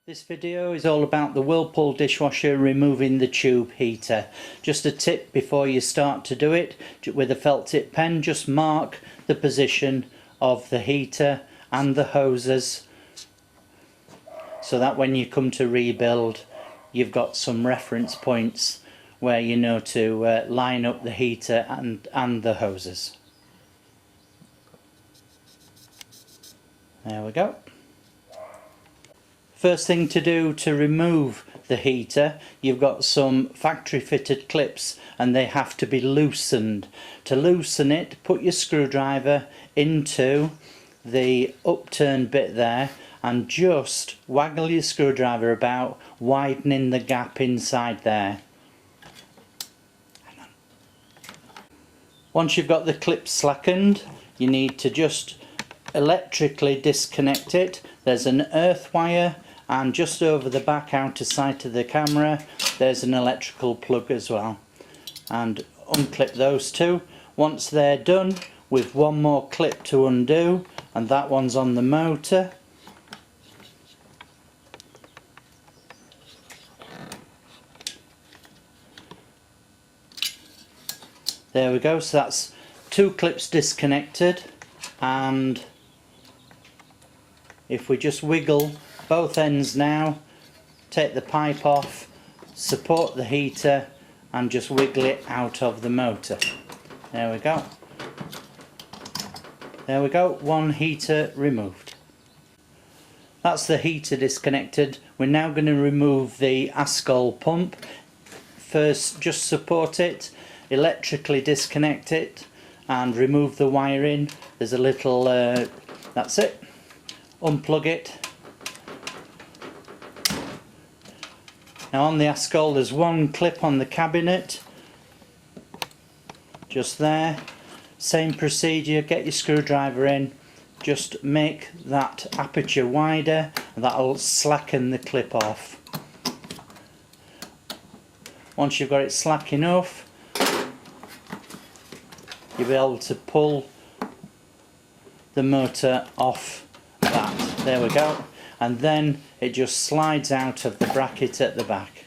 This video is all about the Whirlpool dishwasher removing the tube heater. Just a tip before you start to do it, with a felt tip pen, just mark the position of the heater and the hoses so that when you come to rebuild you've got some reference points where you know to line up the heater and the hoses. There we go. First thing to do to remove the heater, you've got some factory fitted clips and they have to be loosened. To loosen it, put your screwdriver into the upturned bit there and just waggle your screwdriver about, widening the gap inside there. Once you've got the clip slackened, you need to just electrically disconnect it. There's an earth wire, and just over the back outer side of the camera there's an electrical plug as well, and unclip those two. Once they're done, with one more clip to undo, and that one's on the motor. There we go, so that's two clips disconnected, and if we just wiggle both ends now, take the pipe off, support the heater and just wiggle it out of the motor. There we go. There we go, one heater removed. That's the heater disconnected. We're now going to remove the Askol pump. First, just support it, electrically disconnect it and remove the wiring. There's a little, that's it. Unplug it. Now on the Askol there's one clip on the cabinet, just there. Same procedure, get your screwdriver in, just make that aperture wider and that'll slacken the clip off. Once you've got it slack enough, you'll be able to pull the motor off that. There we go. And then it just slides out of the bracket at the back.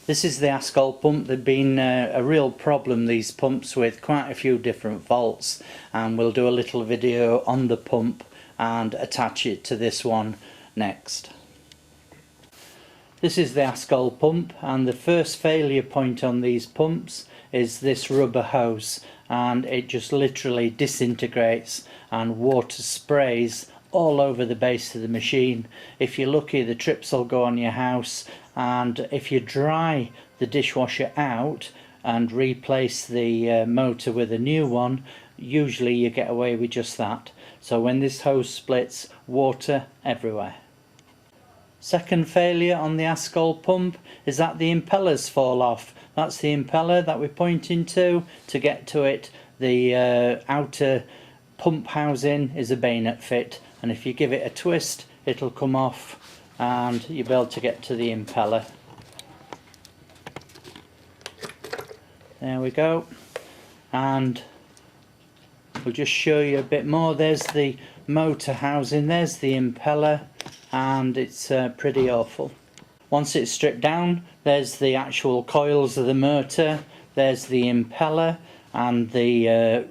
This is the Askol pump. They've been a real problem, these pumps, with quite a few different faults, and we'll do a little video on the pump and attach it to this one next. This is the Askol pump, and the first failure point on these pumps is this rubber hose, and it just literally disintegrates and water sprays all over the base of the machine. If you're lucky, the trips will go on your house, and if you dry the dishwasher out and replace the motor with a new one, usually you get away with just that. So when this hose splits, water everywhere. Second failure on the Askol pump is that the impellers fall off. That's the impeller that we're pointing to get to it. The outer pump housing is a bayonet fit, and if you give it a twist it'll come off and you'll be able to get to the impeller. There we go, and we'll just show you a bit more. There's the motor housing, there's the impeller, and it's pretty awful. Once it's stripped down, there's the actual coils of the motor, there's the impeller and the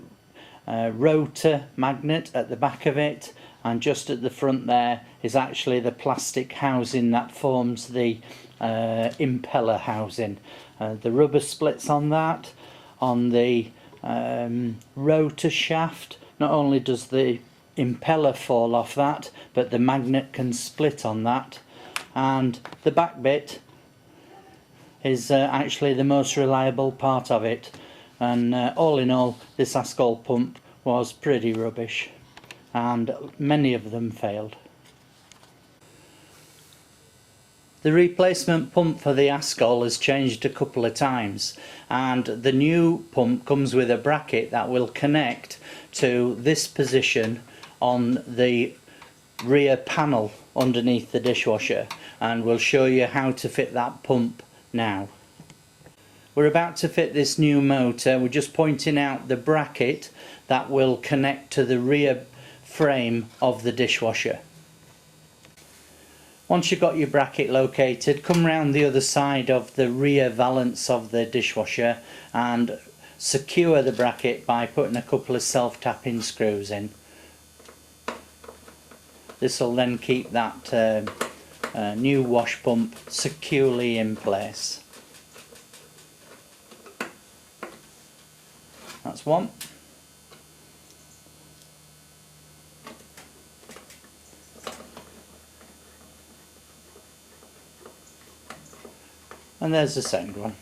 rotor magnet at the back of it, and just at the front there is actually the plastic housing that forms the impeller housing. The rubber splits on that. On the rotor shaft, not only does the impeller fall off that, but the magnet can split on that, and the back bit is actually the most reliable part of it. And all in all, this Askol pump was pretty rubbish, and many of them failed. The replacement pump for the Askol has changed a couple of times, and the new pump comes with a bracket that will connect to this position on the rear panel underneath the dishwasher, and we'll show you how to fit that pump now. We're about to fit this new motor. We're just pointing out the bracket that will connect to the rear frame of the dishwasher. Once you've got your bracket located, come round the other side of the rear valance of the dishwasher and secure the bracket by putting a couple of self-tapping screws in. This will then keep that new wash pump securely in place. That's one. And there's the second one.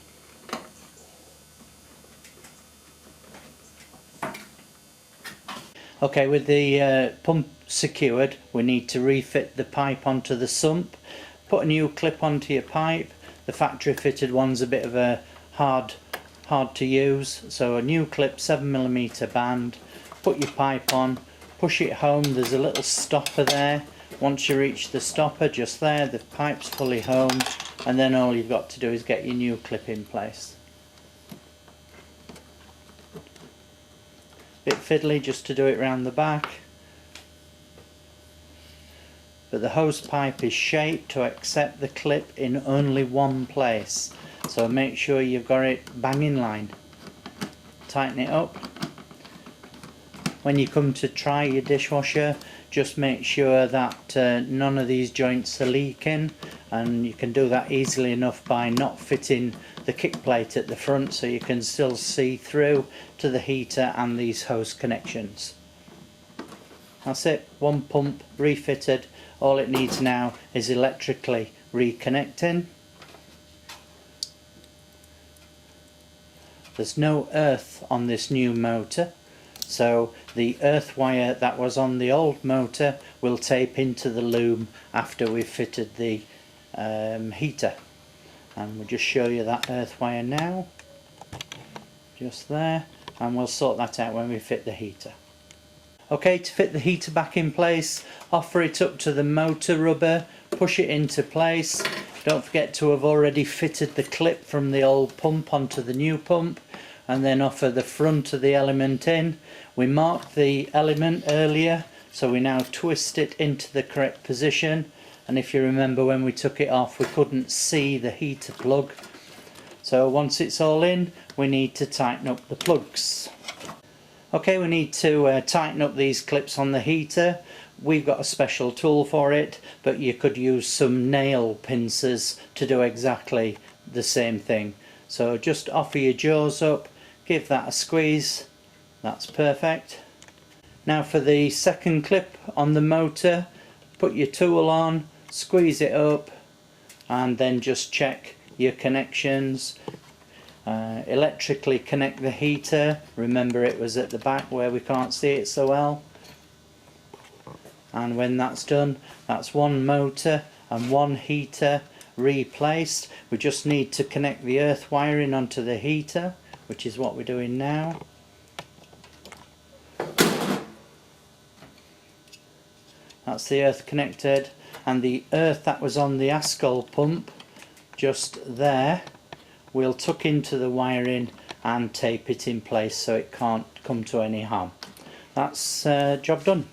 Okay, with the pump secured, we need to refit the pipe onto the sump. Put a new clip onto your pipe. The factory fitted one's a bit of a hard to use, so a new clip, 7mm band. Put your pipe on, push it home. There's a little stopper there. Once you reach the stopper, just there, the pipe's fully home, and then all you've got to do is get your new clip in place. Bit fiddly just to do it round the back, but the hose pipe is shaped to accept the clip in only one place, so make sure you've got it bang in line. Tighten it up. When you come to try your dishwasher, just make sure that none of these joints are leaking, and you can do that easily enough by not fitting the kick plate at the front, so you can still see through to the heater and these hose connections. That's it, one pump refitted. All it needs now is electrically reconnecting. There's no earth on this new motor, so the earth wire that was on the old motor will tape into the loom after we've fitted the heater. And we'll just show you that earth wire now, just there, and we'll sort that out when we fit the heater. Okay, to fit the heater back in place, offer it up to the motor rubber, push it into place. Don't forget to have already fitted the clip from the old pump onto the new pump, and then offer the front of the element in. We marked the element earlier, so we now twist it into the correct position. And if you remember, when we took it off, we couldn't see the heater plug. So once it's all in, we need to tighten up the plugs. Okay, we need to tighten up these clips on the heater. We've got a special tool for it, but you could use some nail pincers to do exactly the same thing. So just offer your jaws up, give that a squeeze. That's perfect. Now for the second clip on the motor, put your tool on, squeeze it up, and then just check your connections. Electrically connect the heater. Remember, it was at the back where we can't see it so well. And when that's done, that's one motor and one heater replaced. We just need to connect the earth wiring onto the heater, which is what we're doing now. That's the earth connected, and the earth that was on the Askol pump just there, we'll tuck into the wiring and tape it in place so it can't come to any harm. That's job done.